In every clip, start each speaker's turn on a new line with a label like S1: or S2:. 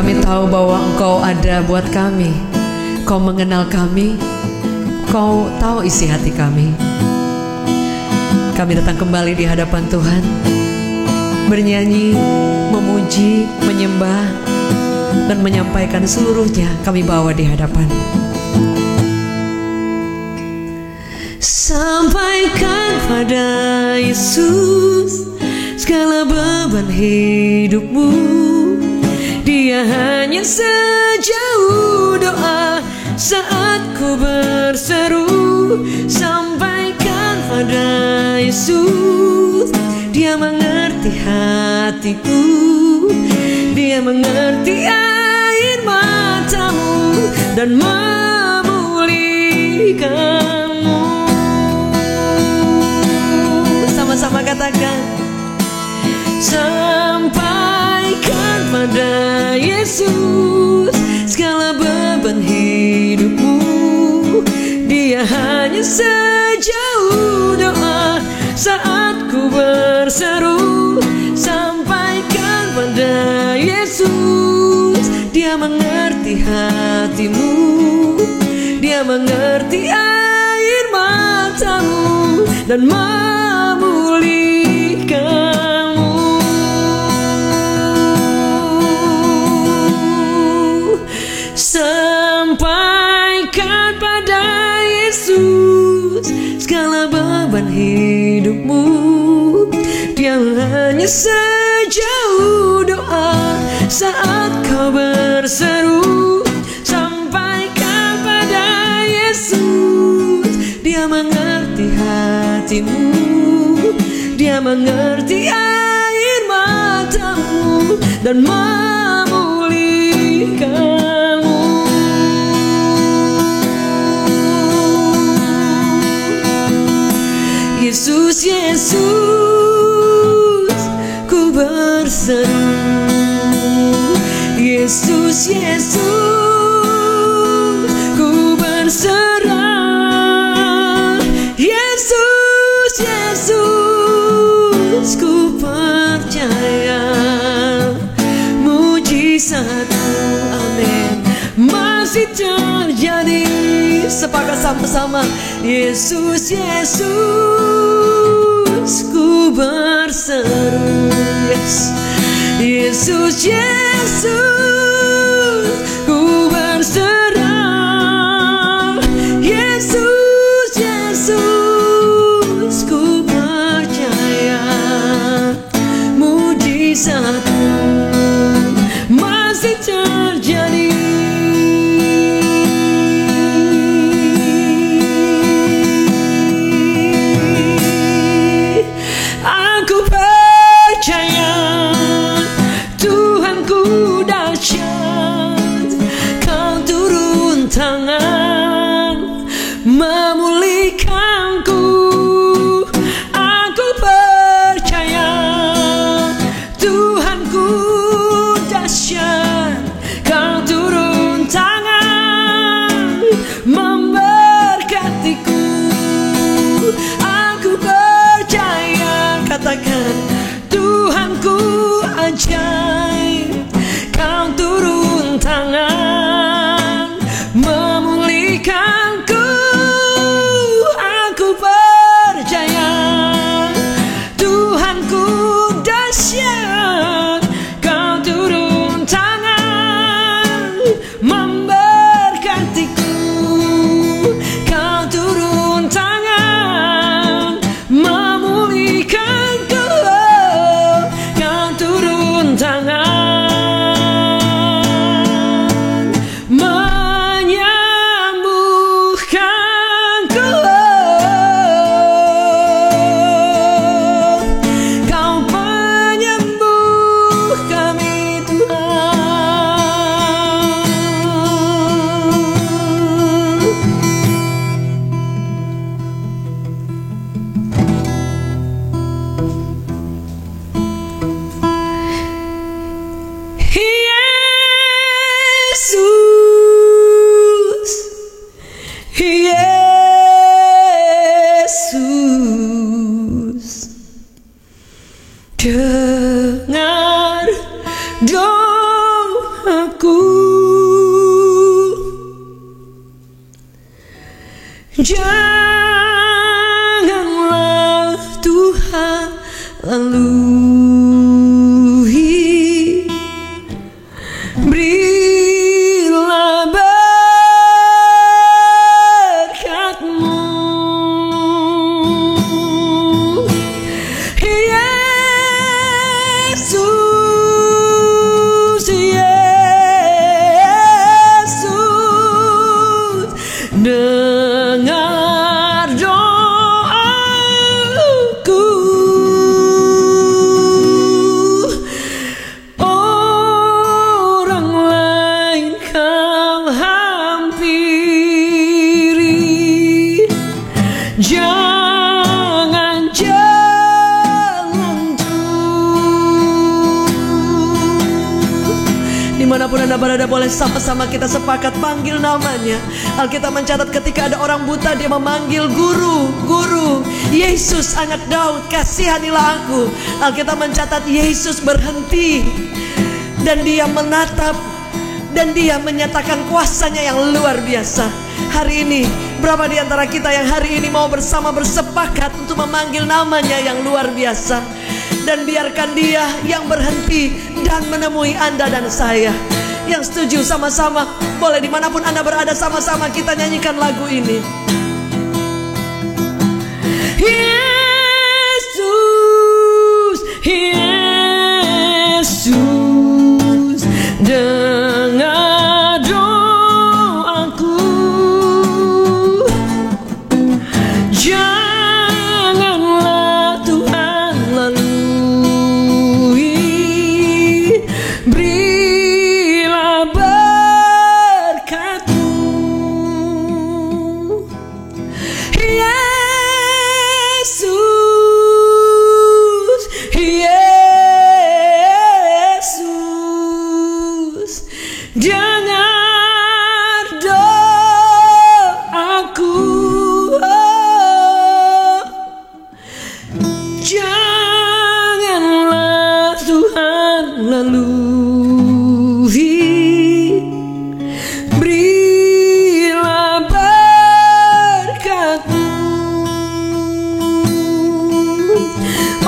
S1: Kami tahu bahwa Engkau ada buat kami. Kau mengenal kami, Kau tahu isi hati kami. Kami datang kembali di hadapan Tuhan, bernyanyi, memuji, menyembah, dan menyampaikan seluruhnya kami bawa di hadapan. Sampaikan pada Yesus segala beban hidupmu. Dia hanya sejauh doa saat ku berseru. Sampaikan pada Yesus, Dia mengerti hatiku. Dia mengerti air matamu dan memulihkanmu. Sama-sama katakan, sampaikan pada Yesus segala beban hidupmu. Dia hanya sejauh doa saat ku berseru. Sampaikan pada Yesus, Dia mengerti hatimu. Dia mengerti air matamu dan memulihkanmu. Sampaikan pada Yesus segala beban hidupmu. Dia hanya sejauh doa saat kau berseru. Sampaikan pada Yesus, Dia mengerti hatimu. Dia mengerti air matamu dan memulihkanmu. Yesus, Yesus, ku berseru. Yesus, Yesus, ku berserah. Yesus, Yesus, ku percaya mujizatmu, amin, masih terjadi. Sepakat sama-sama. Yesus, Yesus, ku berseru. Yes. Yesus, Yesus, ku berserah. Yesus, Yesus, ku percaya mujizatmu masih terjadi. Aku percaya Tuhanku dahsyat. Janganlah Tuhan lalui, berilah berkat-Mu. Yesus, Yesus, dengar doaku. Orang lain Kau hampiri, jangan jalan jauh. Dimanapun Anda berada, boleh sama-sama kita sepakat panggil namanya. Alkitab mencatat ketika ada orang buta, dia memanggil guru, guru. Yesus anak Daud, kasihanilah aku. Alkitab mencatat Yesus berhenti dan dia menatap dan dia menyatakan kuasanya yang luar biasa. Hari ini, berapa di antara kita yang hari ini mau bersama bersepakat untuk memanggil namanya yang luar biasa? Dan biarkan dia yang berhenti dan menemui Anda dan saya. Yang setuju sama-sama, boleh dimanapun Anda berada, sama-sama kita nyanyikan lagu ini. Yesus, Yesus, dengar doaku. Janganlah Tuhan lalui, berilah berkat-Mu. Yesus, Yesus, dengar doaku. Janganlah Tuhan lalui, berilah berkat-Mu.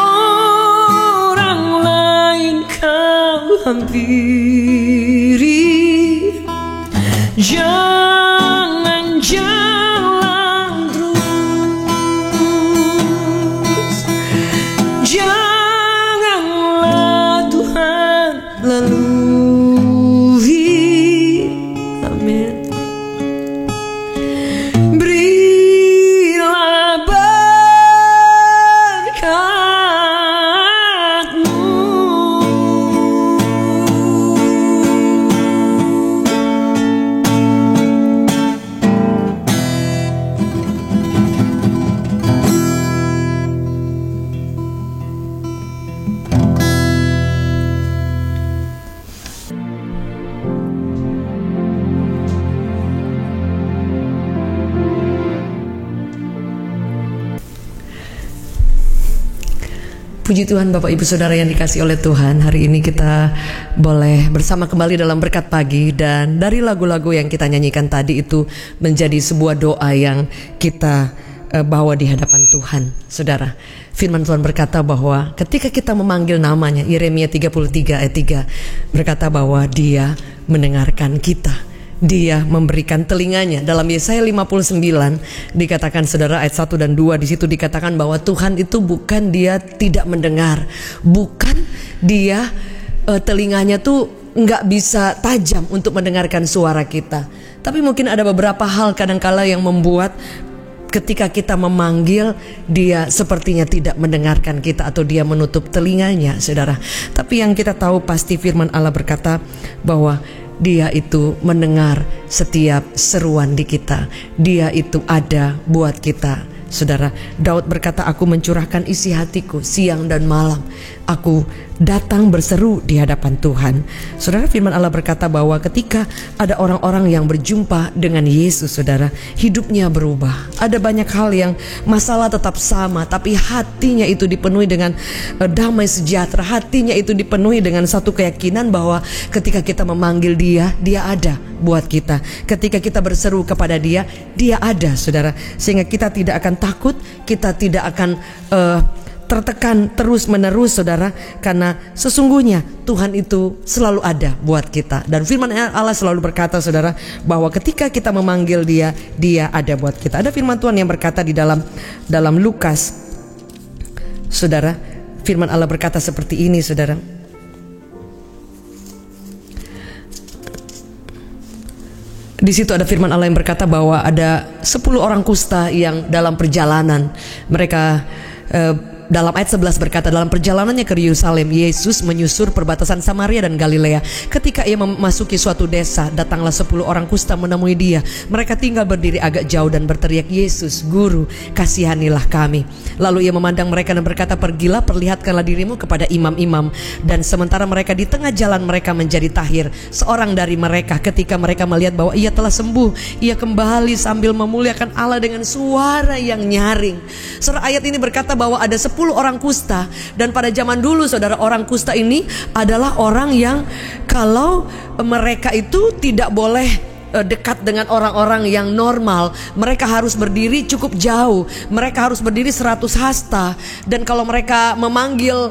S1: Orang lain Kau hampiri, jangan jalan terus. Janganlah Tuhan lalui. Amin. Berilah berkat-Mu. Puji Tuhan Bapak Ibu Saudara yang dikasihi oleh Tuhan. Hari ini kita boleh bersama kembali dalam berkat pagi. Dan dari lagu-lagu yang kita nyanyikan tadi itu menjadi sebuah doa yang kita bawa di hadapan Tuhan. Saudara, firman Tuhan berkata bahwa ketika kita memanggil namanya, Yeremia 33 ayat 3 berkata bahwa Dia mendengarkan kita, Dia memberikan telinganya. Dalam Yesaya 59 dikatakan, saudara, ayat 1 dan 2 di situ dikatakan bahwa Tuhan itu bukan Dia tidak mendengar, bukan Dia telinganya tuh nggak bisa tajam untuk mendengarkan suara kita. Tapi mungkin ada beberapa hal kadangkala yang membuat ketika kita memanggil Dia sepertinya tidak mendengarkan kita atau Dia menutup telinganya, saudara. Tapi yang kita tahu pasti firman Allah berkata bahwa Dia itu mendengar setiap seruan di kita. Dia itu ada buat kita. Saudara, Daud berkata, aku mencurahkan isi hatiku siang dan malam. Aku datang berseru di hadapan Tuhan. Saudara, firman Allah berkata bahwa ketika ada orang-orang yang berjumpa dengan Yesus, saudara, hidupnya berubah. Ada banyak hal yang masalah tetap sama, tapi hatinya itu dipenuhi dengan damai sejahtera. Hatinya itu dipenuhi dengan satu keyakinan bahwa ketika kita memanggil Dia, Dia ada buat kita. Ketika kita berseru kepada Dia, Dia ada, saudara. Sehingga kita tidak akan takut, kita tidak akan tertekan terus menerus, saudara. Karena sesungguhnya Tuhan itu selalu ada buat kita. Dan firman Allah selalu berkata, saudara, bahwa ketika kita memanggil Dia, Dia ada buat kita. Ada firman Tuhan yang berkata di dalam Lukas, saudara. Firman Allah berkata seperti ini, saudara. Di situ ada firman Allah yang berkata bahwa ada 10 orang kusta yang dalam perjalanan mereka dalam ayat 11 berkata, dalam perjalanannya ke Yerusalem, Yesus menyusur perbatasan Samaria dan Galilea. Ketika Ia memasuki suatu desa, datanglah 10 orang kusta menemui Dia. Mereka tinggal berdiri agak jauh dan berteriak, "Yesus, Guru, kasihanilah kami." Lalu Ia memandang mereka dan berkata, "Pergilah, perlihatkanlah dirimu kepada imam-imam." Dan sementara mereka di tengah jalan, mereka menjadi tahir. Seorang dari mereka, ketika mereka melihat bahwa Ia telah sembuh, ia kembali sambil memuliakan Allah dengan suara yang nyaring. Saudara, ayat ini berkata bahwa ada 10 orang kusta. Dan pada zaman dulu, saudara, orang kusta ini adalah orang yang kalau mereka itu tidak boleh dekat dengan orang-orang yang normal, mereka harus berdiri cukup jauh, mereka harus berdiri 100 hasta. Dan kalau mereka memanggil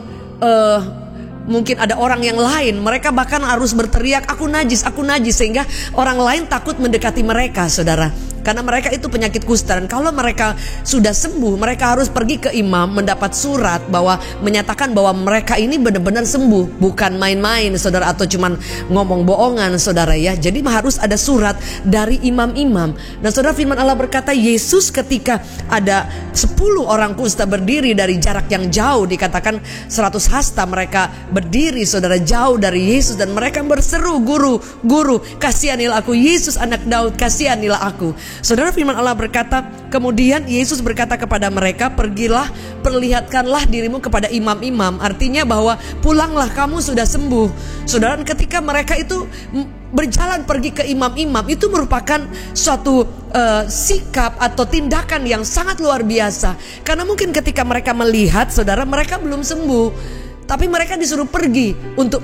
S1: mungkin ada orang yang lain, mereka bahkan harus berteriak, "Aku najis, aku najis," sehingga orang lain takut mendekati mereka, saudara. Karena mereka itu penyakit kusta. Dan kalau mereka sudah sembuh, mereka harus pergi ke imam, mendapat surat bahwa menyatakan bahwa mereka ini benar-benar sembuh, bukan main-main, saudara, atau cuman ngomong bohongan, saudara, ya. Jadi harus ada surat dari imam-imam. Dan saudara, firman Allah berkata, Yesus ketika ada 10 orang kusta berdiri dari jarak yang jauh, dikatakan 100 hasta mereka berdiri, saudara, jauh dari Yesus, dan mereka berseru, "Guru, Guru, kasihanilah aku. Yesus anak Daud, kasihanilah aku." Saudara, firman Allah berkata, kemudian Yesus berkata kepada mereka, "Pergilah, perlihatkanlah dirimu kepada imam-imam." Artinya bahwa pulanglah, kamu sudah sembuh. Saudara, ketika mereka itu berjalan pergi ke imam-imam, itu merupakan suatu sikap atau tindakan yang sangat luar biasa. Karena mungkin ketika mereka melihat, saudara, mereka belum sembuh, tapi mereka disuruh pergi untuk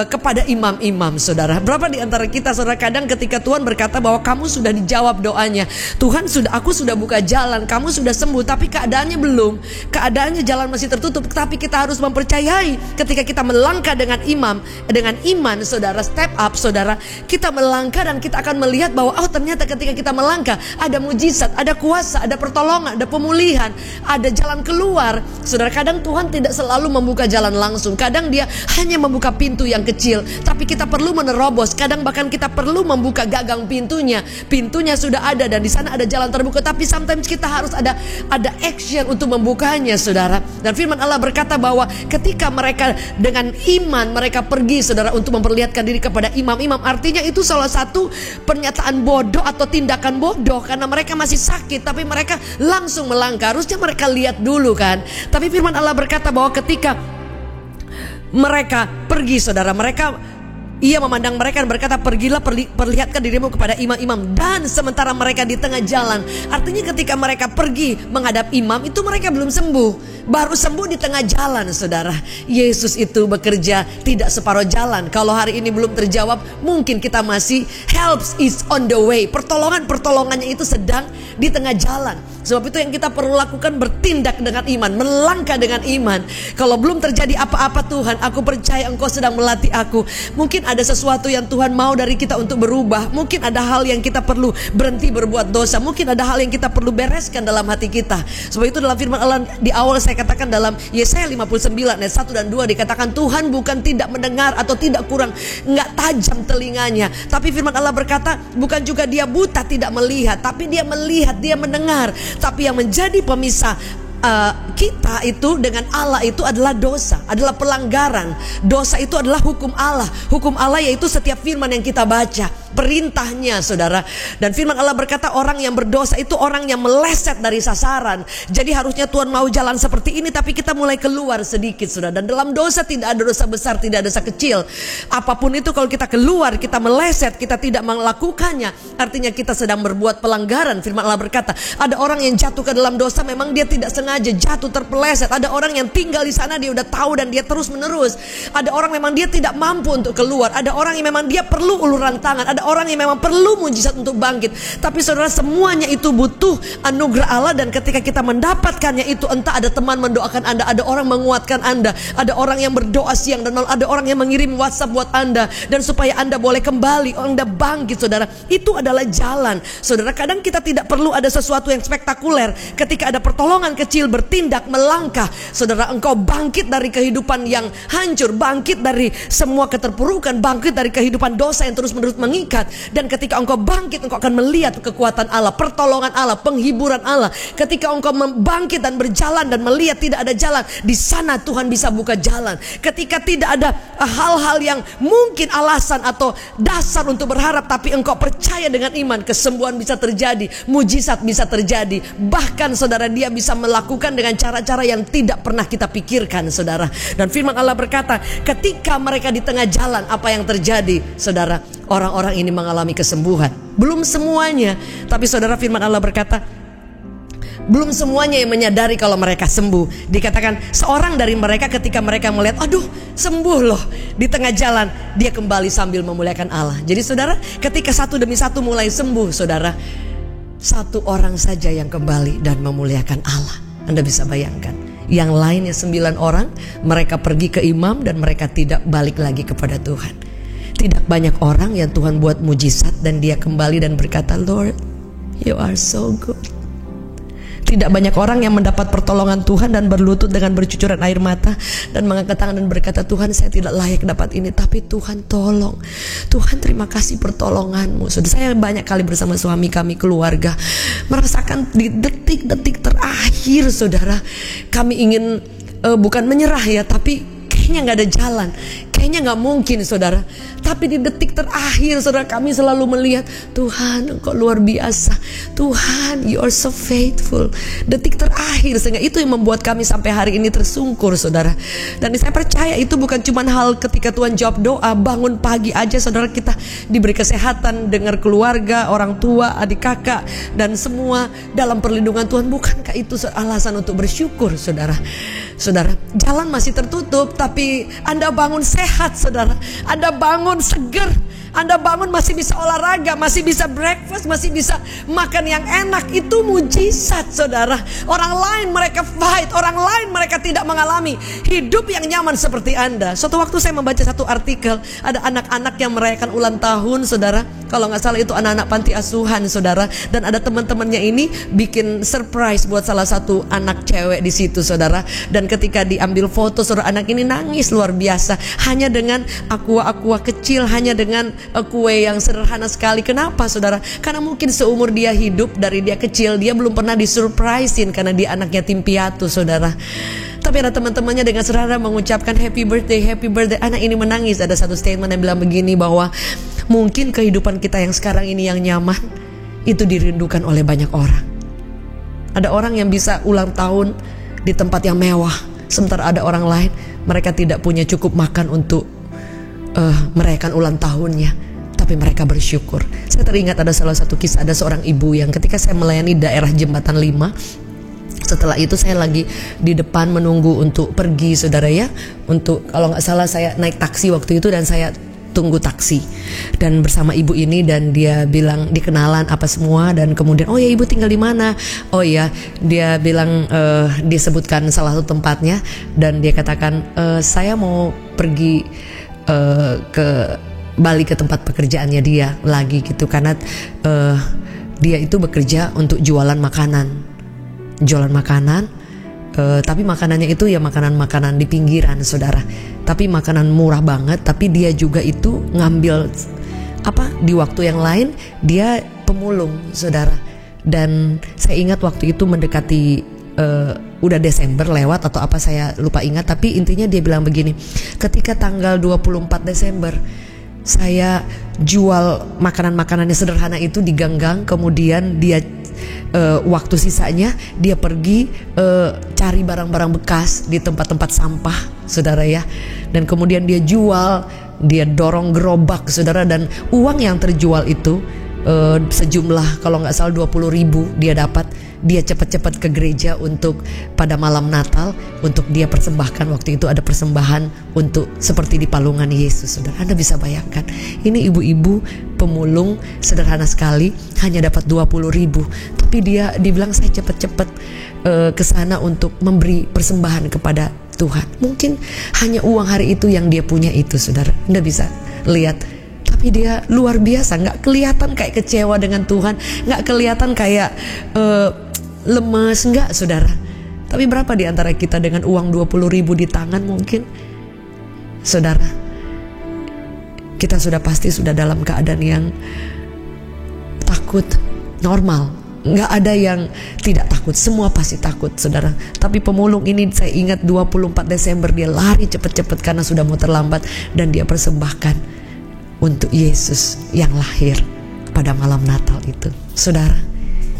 S1: kepada imam-imam, saudara. Berapa di antara kita, saudara, kadang ketika Tuhan berkata bahwa kamu sudah dijawab doanya, Tuhan aku sudah buka jalan, kamu sudah sembuh, tapi keadaannya belum, keadaannya jalan masih tertutup. Tapi kita harus mempercayai ketika kita melangkah dengan iman, saudara, step up, saudara, kita melangkah dan kita akan melihat bahwa ternyata ketika kita melangkah ada mujizat, ada kuasa, ada pertolongan, ada pemulihan, ada jalan keluar. Saudara, kadang Tuhan tidak selalu membuka jalan langsung, kadang Dia hanya membuka pintu yang kecil, tapi kita perlu menerobos. Kadang bahkan kita perlu membuka gagang pintunya sudah ada dan di sana ada jalan terbuka, tapi sometimes kita harus ada action untuk membukanya, saudara. Dan firman Allah berkata bahwa ketika mereka dengan iman mereka pergi, saudara, untuk memperlihatkan diri kepada imam-imam, artinya itu salah satu pernyataan bodoh atau tindakan bodoh, karena mereka masih sakit tapi mereka langsung melangkah. Harusnya mereka lihat dulu, kan. Tapi firman Allah berkata bahwa ketika mereka pergi, saudara, Ia memandang mereka dan berkata, "Pergilah, perlihatkan dirimu kepada imam-imam." Dan sementara mereka di tengah jalan, artinya ketika mereka pergi menghadap imam, itu mereka belum sembuh, baru sembuh di tengah jalan, saudara. Yesus itu bekerja tidak separuh jalan. Kalau hari ini belum terjawab, mungkin kita masih helps is on the way. Pertolongannya itu sedang di tengah jalan. Sebab itu yang kita perlu lakukan, bertindak dengan iman, melangkah dengan iman. Kalau belum terjadi apa-apa, Tuhan, aku percaya Engkau sedang melatih aku. Mungkin ada sesuatu yang Tuhan mau dari kita untuk berubah. Mungkin ada hal yang kita perlu berhenti berbuat dosa. Mungkin ada hal yang kita perlu bereskan dalam hati kita. Sebab itu dalam firman Allah di awal saya katakan dalam Yesaya 59 ayat 1 dan 2 dikatakan, Tuhan bukan tidak mendengar atau tidak kurang enggak tajam telinganya, tapi firman Allah berkata bukan juga Dia buta tidak melihat, tapi Dia melihat, Dia mendengar. Tapi yang menjadi pemisah kita itu dengan Allah itu adalah dosa, adalah pelanggaran. Dosa itu adalah hukum Allah. Hukum Allah yaitu setiap firman yang kita baca, perintahnya, saudara. Dan firman Allah berkata orang yang berdosa itu orang yang meleset dari sasaran. Jadi harusnya Tuhan mau jalan seperti ini, tapi kita mulai keluar sedikit, saudara. Dan dalam dosa tidak ada dosa besar, tidak ada dosa kecil. Apapun itu, kalau kita keluar, kita meleset, kita tidak melakukannya, artinya kita sedang berbuat pelanggaran. Firman Allah berkata ada orang yang jatuh ke dalam dosa memang dia tidak sengaja, sengaja jatuh terpeleset. Ada orang yang tinggal di sana, dia udah tahu dan dia terus menerus. Ada orang memang dia tidak mampu untuk keluar. Ada orang yang memang dia perlu uluran tangan. Ada orang yang memang perlu mujizat untuk bangkit. Tapi saudara, semuanya itu butuh anugerah Allah. Dan ketika kita mendapatkannya itu, entah ada teman mendoakan Anda, ada orang menguatkan Anda, ada orang yang berdoa siang dan malam, ada orang yang mengirim WhatsApp buat Anda, dan supaya Anda boleh kembali, Anda bangkit. Saudara, itu adalah jalan. Saudara, kadang kita tidak perlu ada sesuatu yang spektakuler. Ketika ada pertolongan kecil, bertindak, melangkah, saudara, engkau bangkit dari kehidupan yang hancur, bangkit dari semua keterpurukan, bangkit dari kehidupan dosa yang terus-menerus mengikat. Dan ketika engkau bangkit, engkau akan melihat kekuatan Allah, pertolongan Allah, penghiburan Allah. Ketika engkau bangkit dan berjalan dan melihat tidak ada jalan, di sana Tuhan bisa buka jalan. Ketika tidak ada hal-hal yang mungkin alasan atau dasar untuk berharap, tapi engkau percaya dengan iman, kesembuhan bisa terjadi, mujizat bisa terjadi. Bahkan saudara, dia bisa melakukan dengan cara-cara yang tidak pernah kita pikirkan, saudara. Dan firman Allah berkata, ketika mereka di tengah jalan, apa yang terjadi, saudara? Orang-orang ini mengalami kesembuhan. Belum semuanya, tapi saudara, firman Allah berkata, belum semuanya yang menyadari kalau mereka sembuh. Dikatakan seorang dari mereka ketika mereka melihat, aduh sembuh loh, di tengah jalan dia kembali sambil memuliakan Allah. Jadi saudara, ketika satu demi satu mulai sembuh, saudara, satu orang saja yang kembali dan memuliakan Allah. Anda bisa bayangkan, yang lainnya 9 orang, mereka pergi ke imam dan mereka tidak balik lagi kepada Tuhan. Tidak banyak orang yang Tuhan buat mujizat dan dia kembali dan berkata, Lord, you are so good. Tidak banyak orang yang mendapat pertolongan Tuhan dan berlutut dengan bercucuran air mata dan mengangkat tangan dan berkata, Tuhan, saya tidak layak dapat ini, tapi Tuhan tolong. Tuhan, terima kasih pertolonganmu. Saudara, saya banyak kali bersama suami kami, keluarga, merasakan di detik-detik terakhir, saudara, kami ingin bukan menyerah ya, tapi kayaknya gak ada jalan, kayaknya gak mungkin, saudara. Tapi di detik terakhir, saudara, kami selalu melihat, Tuhan, Engkau luar biasa. Tuhan, you are so faithful. Detik terakhir, sehingga itu yang membuat kami sampai hari ini tersungkur, saudara. Dan saya percaya itu bukan cuma hal ketika Tuhan jawab doa, bangun pagi aja, saudara, kita diberi kesehatan, dengar keluarga, orang tua, adik kakak, dan semua dalam perlindungan Tuhan. Bukankah itu alasan untuk bersyukur, saudara? Saudara, jalan masih tertutup, tapi Anda bangun sehat, saudara. Anda bangun seger, Anda bangun masih bisa olahraga, masih bisa breakfast, masih bisa makan yang enak. Itu mujizat, saudara. Orang lain mereka fight, orang lain mereka tidak mengalami hidup yang nyaman seperti Anda. Suatu waktu saya membaca satu artikel, ada anak-anak yang merayakan ulang tahun, saudara. Kalau nggak salah itu anak-anak panti asuhan, saudara. Dan ada teman-temannya ini bikin surprise buat salah satu anak cewek di situ, saudara. Dan ketika diambil foto, saudara, anak ini nangis luar biasa. Hanya dengan aqua kecil, hanya dengan kue yang sederhana sekali. Kenapa, saudara? Karena mungkin seumur dia hidup, dari dia kecil, dia belum pernah disurprisein karena dia anak yatim piatu, saudara. Tapi ada teman-temannya dengan sederhana mengucapkan happy birthday, happy birthday. Anak ini menangis. Ada satu statement yang bilang begini, bahwa mungkin kehidupan kita yang sekarang ini yang nyaman, itu dirindukan oleh banyak orang. Ada orang yang bisa ulang tahun di tempat yang mewah, sementara ada orang lain, mereka tidak punya cukup makan untuk merayakan ulang tahunnya, tapi mereka bersyukur. Saya teringat ada salah satu kisah, ada seorang ibu yang ketika saya melayani daerah Jembatan 5, setelah itu saya lagi di depan menunggu untuk pergi, saudara ya, untuk, kalau nggak salah saya naik taksi waktu itu, dan saya tunggu taksi dan bersama ibu ini, dan dia bilang dikenalan apa semua, dan kemudian, oh ya ibu tinggal di mana? Oh ya, dia bilang dia sebutkan salah satu tempatnya, dan dia katakan, saya mau pergi ke balik ke tempat pekerjaannya dia lagi gitu, karena dia itu bekerja untuk jualan makanan, tapi makanannya itu ya makanan-makanan di pinggiran, saudara. Tapi makanan murah banget, tapi dia juga itu ngambil di waktu yang lain dia pemulung, saudara. Dan saya ingat waktu itu mendekati udah Desember lewat atau apa, saya lupa ingat, tapi intinya dia bilang begini, ketika tanggal 24 Desember saya jual makanan-makanannya sederhana itu di gang-gang, kemudian dia waktu sisanya dia pergi cari barang-barang bekas di tempat-tempat sampah, saudara ya, dan kemudian dia jual, dia dorong gerobak, saudara, dan uang yang terjual itu sejumlah kalau nggak salah 20.000 dia dapat. Dia cepat-cepat ke gereja untuk pada malam Natal, untuk dia persembahkan. Waktu itu ada persembahan untuk seperti di palungan Yesus. Saudara, Anda bisa bayangkan, ini ibu-ibu pemulung sederhana sekali, hanya dapat 20.000, tapi dia dibilang saya cepat-cepat ke sana untuk memberi persembahan kepada Tuhan. Mungkin hanya uang hari itu yang dia punya itu, saudara. Anda bisa lihat, tapi dia luar biasa, nggak kelihatan kayak kecewa dengan Tuhan, nggak kelihatan kayak lemes, enggak, saudara. Tapi berapa di antara kita dengan uang 20.000 di tangan mungkin, saudara, kita sudah pasti sudah dalam keadaan yang takut, normal. Nggak ada yang tidak takut, semua pasti takut, saudara. Tapi pemulung ini saya ingat 24 Desember dia lari cepat-cepat karena sudah mau terlambat, dan dia persembahkan untuk Yesus yang lahir pada malam Natal itu. Saudara,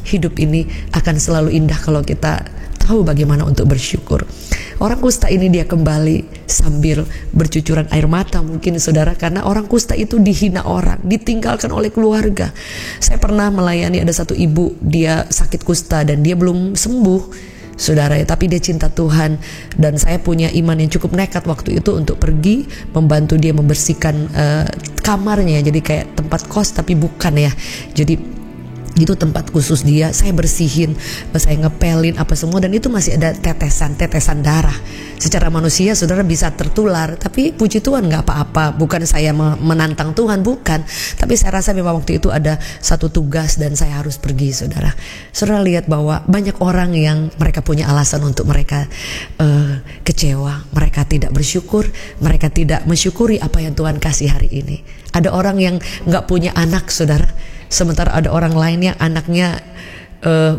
S1: hidup ini akan selalu indah kalau kita tahu bagaimana untuk bersyukur. Orang kusta ini dia kembali sambil bercucuran air mata mungkin, saudara, karena orang kusta itu dihina orang, ditinggalkan oleh keluarga. Saya pernah melayani ada satu ibu, dia sakit kusta dan dia belum sembuh, saudara, tapi dia cinta Tuhan, dan saya punya iman yang cukup nekat waktu itu untuk pergi membantu dia membersihkan kamarnya. Jadi kayak tempat kos tapi bukan ya, jadi itu tempat khusus dia, saya bersihin, saya ngepelin apa semua, dan itu masih ada tetesan darah. Secara manusia saudara bisa tertular, tapi puji Tuhan gak apa-apa. Bukan saya menantang Tuhan, bukan, tapi saya rasa memang waktu itu ada satu tugas dan saya harus pergi, saudara. Saudara lihat bahwa banyak orang yang mereka punya alasan untuk mereka kecewa, mereka tidak bersyukur, mereka tidak mensyukuri apa yang Tuhan kasih hari ini. Ada orang yang gak punya anak, saudara, sementara ada orang lain yang anaknya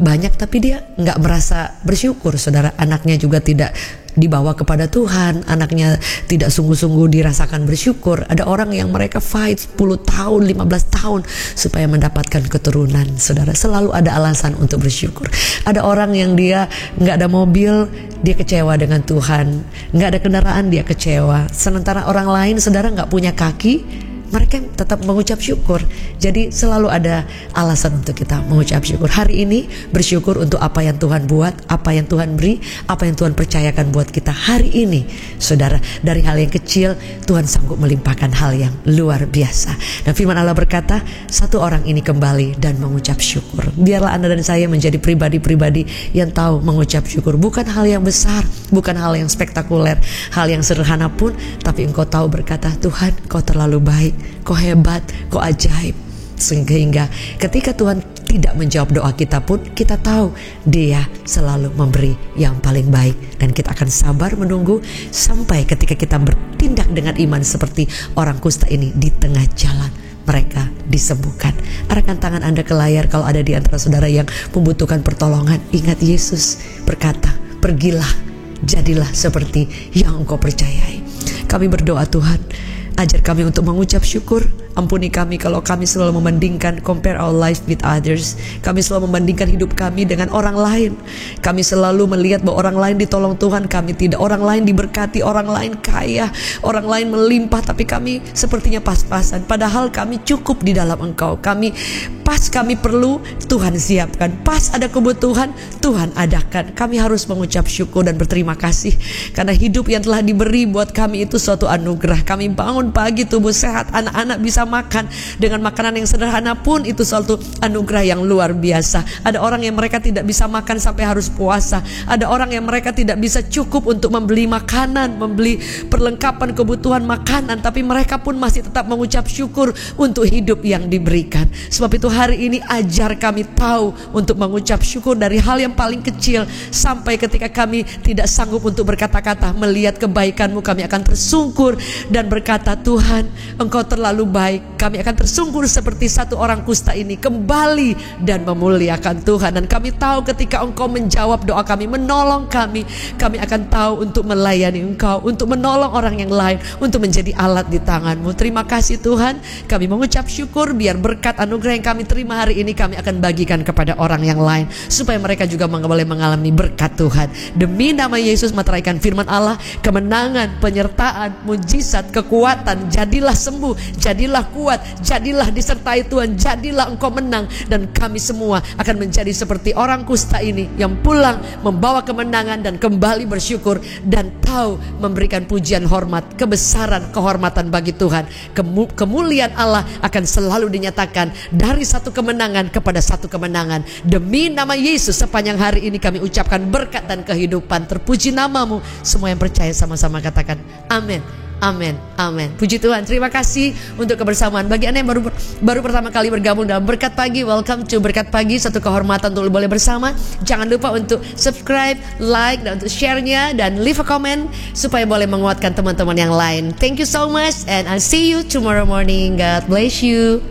S1: banyak tapi dia nggak merasa bersyukur, saudara. Anaknya juga tidak dibawa kepada Tuhan, anaknya tidak sungguh-sungguh dirasakan bersyukur. Ada orang yang mereka fight 10 tahun, 15 tahun supaya mendapatkan keturunan, saudara. Selalu ada alasan untuk bersyukur. Ada orang yang dia nggak ada mobil, dia kecewa dengan Tuhan. Nggak ada kendaraan, dia kecewa. Sementara orang lain, saudara, nggak punya kaki, mereka tetap mengucap syukur. Jadi selalu ada alasan untuk kita mengucap syukur. Hari ini bersyukur untuk apa yang Tuhan buat, apa yang Tuhan beri, apa yang Tuhan percayakan buat kita hari ini, saudara. Dari hal yang kecil Tuhan sanggup melimpahkan hal yang luar biasa. Dan firman Allah berkata, satu orang ini kembali dan mengucap syukur. Biarlah Anda dan saya menjadi pribadi-pribadi yang tahu mengucap syukur. Bukan hal yang besar, bukan hal yang spektakuler, hal yang sederhana pun, tapi engkau tahu berkata, Tuhan, kau terlalu baik, kau hebat, kau ajaib. Sehingga ketika Tuhan tidak menjawab doa kita pun, kita tahu Dia selalu memberi yang paling baik, dan kita akan sabar menunggu sampai ketika kita bertindak dengan iman seperti orang kusta ini. Di tengah jalan mereka disembuhkan. Arahkan tangan Anda ke layar kalau ada di antara saudara yang membutuhkan pertolongan. Ingat Yesus berkata, pergilah, jadilah seperti yang engkau percayai. Kami berdoa, Tuhan, ajar kami untuk mengucap syukur. Ampuni kami kalau kami selalu membandingkan, compare our life with others. Kami selalu membandingkan hidup kami dengan orang lain. Kami selalu melihat bahwa orang lain ditolong Tuhan, kami tidak. Orang lain diberkati, orang lain kaya, orang lain melimpah, tapi kami sepertinya pas-pasan. Padahal kami cukup di dalam Engkau. Kami pas kami perlu, Tuhan siapkan. Pas ada kebutuhan, Tuhan adakan. Kami harus mengucap syukur dan berterima kasih karena hidup yang telah diberi buat kami itu suatu anugerah. Kami bangun pagi, tubuh sehat, anak-anak bisa makan dengan makanan yang sederhana pun itu suatu anugerah yang luar biasa. Ada orang yang mereka tidak bisa makan sampai harus puasa. Ada orang yang mereka tidak bisa cukup untuk membeli makanan, membeli perlengkapan kebutuhan makanan, tapi mereka pun masih tetap mengucap syukur untuk hidup yang diberikan. Sebab itu hari ini ajar kami tahu untuk mengucap syukur dari hal yang paling kecil sampai ketika kami tidak sanggup untuk berkata-kata, melihat kebaikan-Mu kami akan tersungkur dan berkata, Tuhan, Engkau terlalu baik. Kami akan tersungkur seperti satu orang kusta ini, kembali dan memuliakan Tuhan. Dan kami tahu ketika Engkau menjawab doa kami, menolong kami, kami akan tahu untuk melayani Engkau, untuk menolong orang yang lain, untuk menjadi alat di tangan-Mu. Terima kasih Tuhan. Kami mengucap syukur biar berkat anugerah yang kami terima hari ini kami akan bagikan kepada orang yang lain, supaya mereka juga boleh mengalami berkat Tuhan. Demi nama Yesus, materaikan firman Allah, kemenangan, penyertaan, mujizat, kekuatan, jadilah sembuh, jadilah jadilah kuat, jadilah disertai Tuhan, jadilah engkau menang. Dan kami semua akan menjadi seperti orang kusta ini yang pulang membawa kemenangan dan kembali bersyukur dan tahu memberikan pujian, hormat, kebesaran, kehormatan bagi Tuhan. Kemuliaan Allah akan selalu dinyatakan dari satu kemenangan kepada satu kemenangan. Demi nama Yesus sepanjang hari ini kami ucapkan berkat dan kehidupan. Terpuji namamu. Semua yang percaya sama-sama katakan amin. Amin, amin. Puji Tuhan. Terima kasih untuk kebersamaan. Bagi Anda yang baru pertama kali bergabung dalam Berkat Pagi, welcome to Berkat Pagi. Satu kehormatan untuk boleh bersama. Jangan lupa untuk subscribe, like, dan untuk share-nya, dan leave a comment supaya boleh menguatkan teman-teman yang lain. Thank you so much and I'll see you tomorrow morning. God bless you.